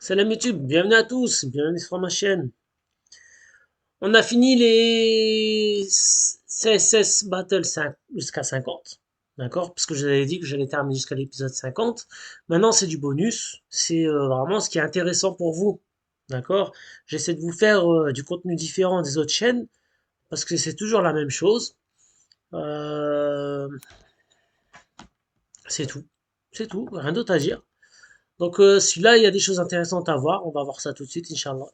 Salam YouTube, bienvenue à tous, bienvenue sur ma chaîne. On a fini les CSS Battle 5 jusqu'à 50. D'accord? Parce que je vous avais dit que j'allais terminer jusqu'à l'épisode 50. Maintenant, c'est du bonus. C'est vraiment ce qui est intéressant pour vous. D'accord? J'essaie de vous faire du contenu différent des autres chaînes parce que c'est toujours la même chose. Euh, c'est tout. C'est tout. Rien d'autre à dire. Donc, celui-là, il y a des choses intéressantes à voir. On va voir ça tout de suite, Inch'Allah.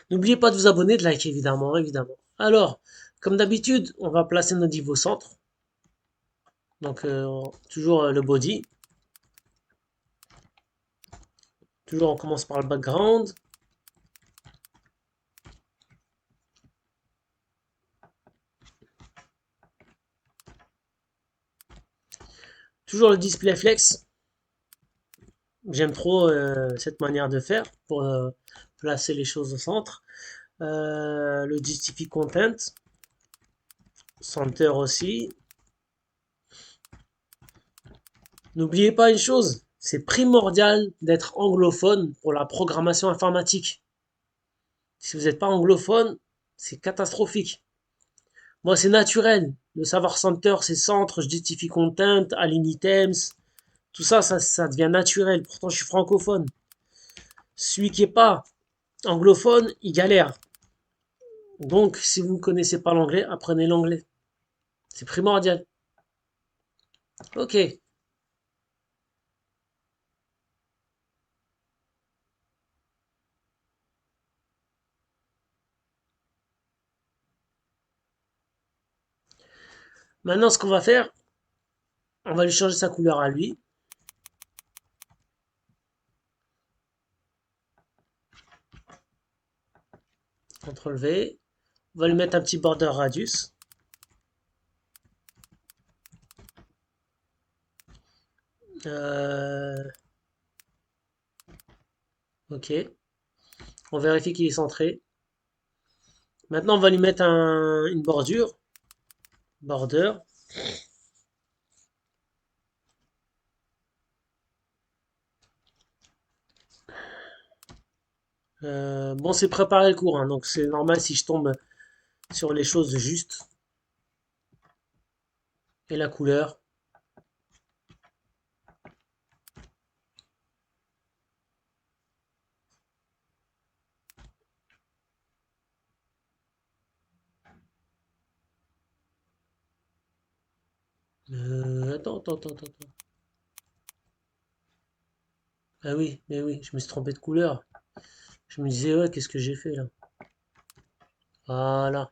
N'oubliez pas de vous abonner, de liker évidemment, évidemment. Alors, comme d'habitude, on va placer nos divs au centre. Donc, toujours le body. Toujours, on commence par le background. Toujours le display flex. J'aime trop cette manière de faire pour placer les choses au centre. Le justify content. Center aussi. N'oubliez pas une chose, c'est primordial d'être anglophone pour la programmation informatique. Si vous n'êtes pas anglophone, c'est catastrophique. Moi, c'est naturel. Le savoir center, c'est centre, je justifie content, align items. Tout ça, ça devient naturel. Pourtant, je suis francophone. Celui qui est pas anglophone, il galère. Donc, si vous ne connaissez pas l'anglais, apprenez l'anglais. C'est primordial. Ok. Maintenant, ce qu'on va faire, on va lui changer sa couleur à lui. CTRL V. On va lui mettre un petit border radius. Ok. On vérifie qu'il est centré. Maintenant, on va lui mettre une bordure. Border. Bon, c'est préparer le cours, hein, donc c'est normal si je tombe sur les choses justes. Et la couleur. Attends. Ah oui, mais oui, je me suis trompé de couleur. Je me disais, ouais, qu'est-ce que j'ai fait là? Voilà.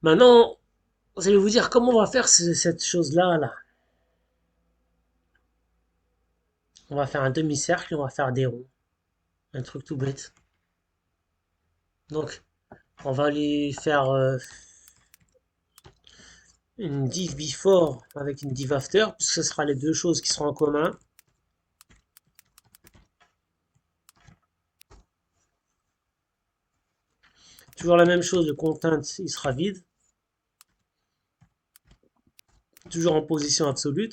Maintenant, vous allez vous dire comment on va faire cette chose-là, là. On va faire un demi-cercle et on va faire des ronds. Un truc tout bête. Donc, on va lui faire une div before avec une div after, puisque ce sera les deux choses qui seront en commun. Toujours la même chose, le content, il sera vide. Toujours en position absolue.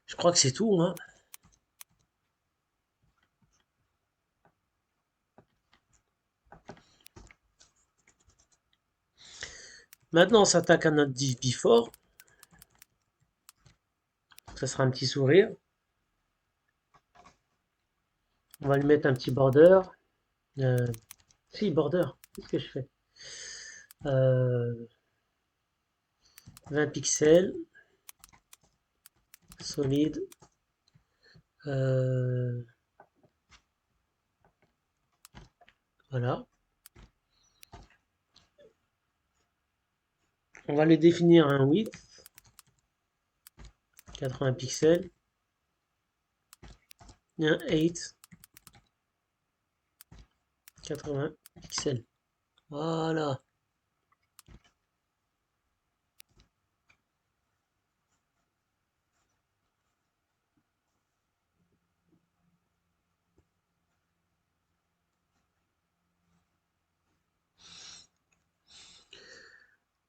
Je crois que c'est tout, hein. Maintenant, on s'attaque à notre div before. Ça sera un petit sourire. On va lui mettre un petit border. Euh, si, border. Qu'est-ce que je fais? 20 pixels. Solide. Euh, voilà. On va lui définir un width, 80 pixels, et un height, 80 pixels. Voilà.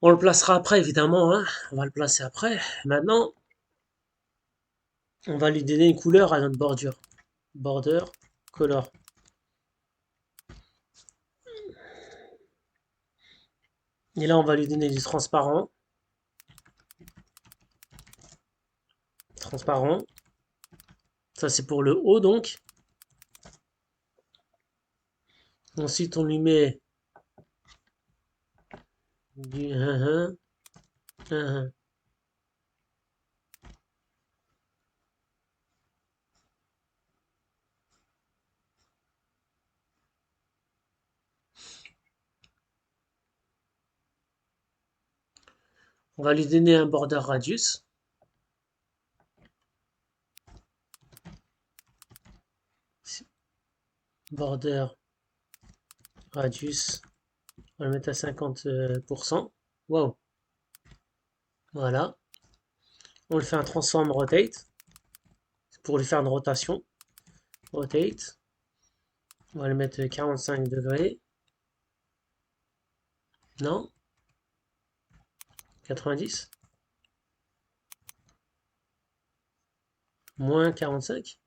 On le placera après, évidemment, hein. On va le placer après. Maintenant, on va lui donner une couleur à notre bordure. Border, color. Et là, on va lui donner du transparent. Transparent. Ça, c'est pour le haut, donc. Ensuite, on lui met du 1. On va lui donner un border radius. Border radius. On va le mettre à 50%. Wow. Voilà. On lui fait un transform rotate. Pour lui faire une rotation. Rotate. On va le mettre 45 degrés. Non. 90. Moins 45.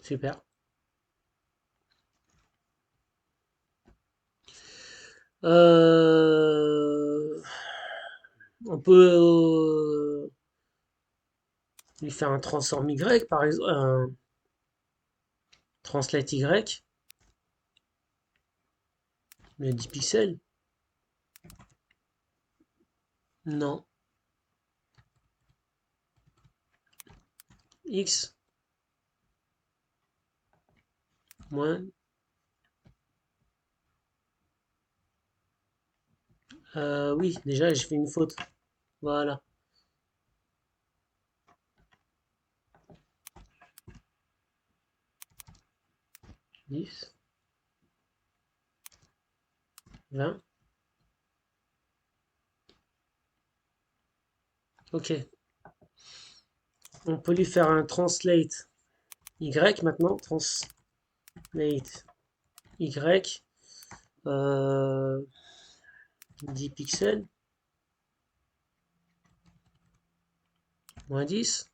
Super. On peut lui faire un transform Y, par exemple. Un translate Y. Mais 10 pixels. Non. X. Moins. Oui, déjà, j'ai fait une faute. Voilà. 10. 20. Ok. On peut lui faire un translate Y maintenant. Translate Y. 10 pixels. Moins 10.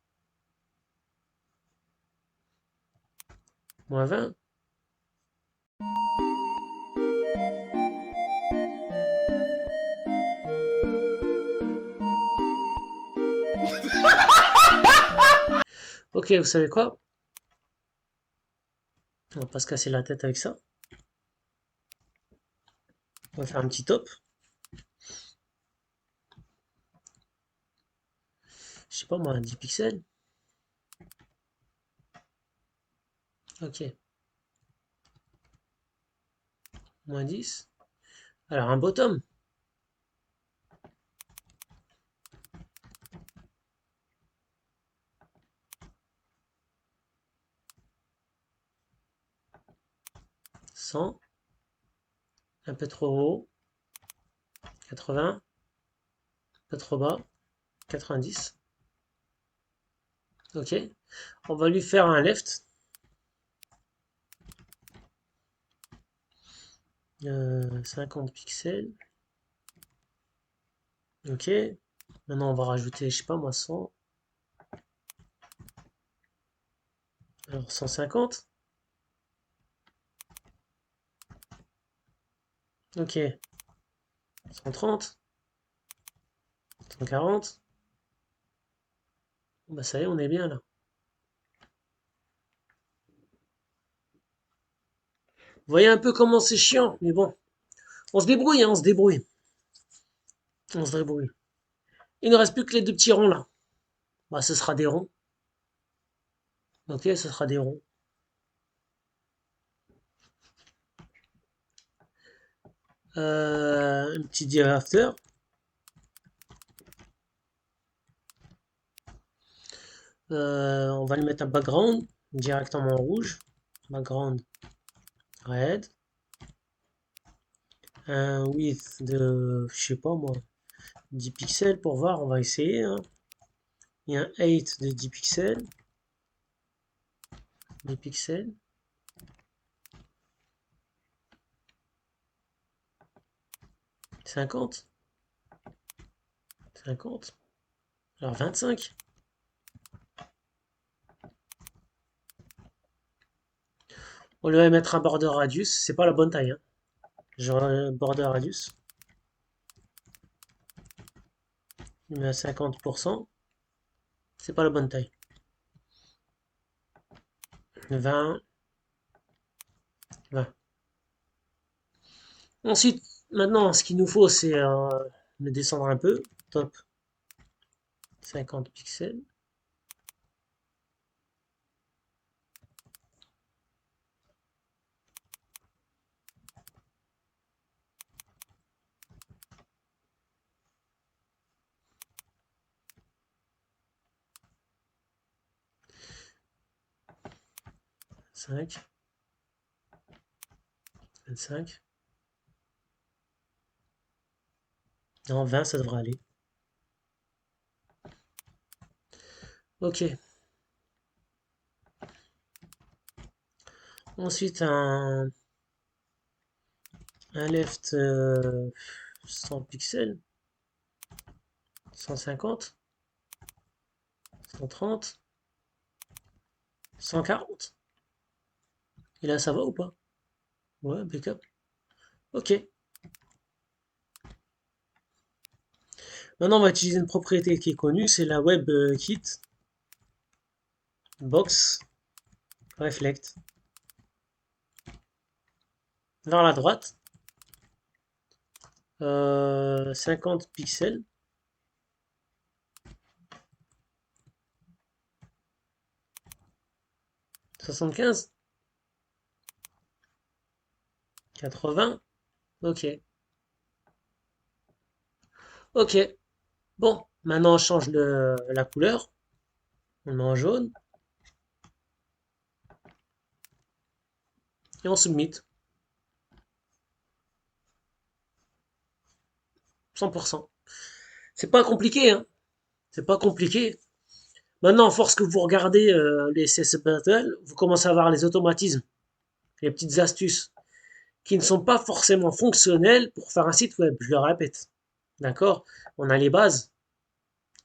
Moins 20. Ok, vous savez quoi? On va pas se casser la tête avec ça. On va faire un petit top. Je sais pas moi, 10 pixels. Ok. Moins 10. Alors un bottom. 100. Un peu trop haut. 80. Un peu trop bas. 90. Ok. On va lui faire un left. 50 pixels. Ok. Maintenant, on va rajouter, je sais pas moi, 100. Alors 150. Ok. 130. 140. Bah ça y est, on est bien là. Vous voyez un peu comment c'est chiant, mais bon. On se débrouille, hein, on se débrouille. On se débrouille. Il ne reste plus que les deux petits ronds là. Bah ce sera des ronds. Ok, ce sera des ronds. Un petit div after. On va lui mettre un background directement en rouge. Background red. Un width de, je sais pas moi, 10 pixels pour voir, on va essayer, hein. Il y a un height de 10 pixels. 10 pixels. 50. 50. Alors 25. On lui va mettre un border radius. C'est pas la bonne taille, hein. Genre un border radius. Il met à 50%. C'est pas la bonne taille. 20. 20. Ensuite, maintenant, ce qu'il nous faut, c'est de descendre un peu. Top. 50 pixels. 5. 25. Non, 20, ça devrait aller. Ok. Ensuite, un left 100 pixels. 150. 130. 140. Et là, ça va ou pas? Ouais, impeccable. Ok. Maintenant, on va utiliser une propriété qui est connue, c'est la web kit box reflect vers la droite, 50 pixels, 75, 80. Ok. Ok. Bon, maintenant on change la couleur, on le met en jaune et on submit. 100%. C'est pas compliqué, hein. C'est pas compliqué. Maintenant, à force que vous regardez les CS Battle, vous commencez à voir les automatismes, les petites astuces qui ne sont pas forcément fonctionnelles pour faire un site web. Je le répète. D'accord? On a les bases.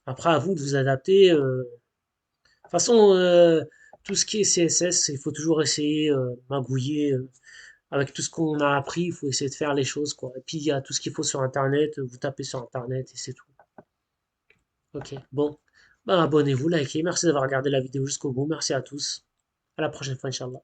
Après, à vous de vous adapter. De toute façon, tout ce qui est CSS, il faut toujours essayer, magouiller. Avec tout ce qu'on a appris, il faut essayer de faire les choses, quoi. Et puis, il y a tout ce qu'il faut sur Internet. Vous tapez sur Internet et c'est tout. Ok, bon. Ben, abonnez-vous, likez. Merci d'avoir regardé la vidéo jusqu'au bout. Merci à tous. À la prochaine fois, Inch'Allah.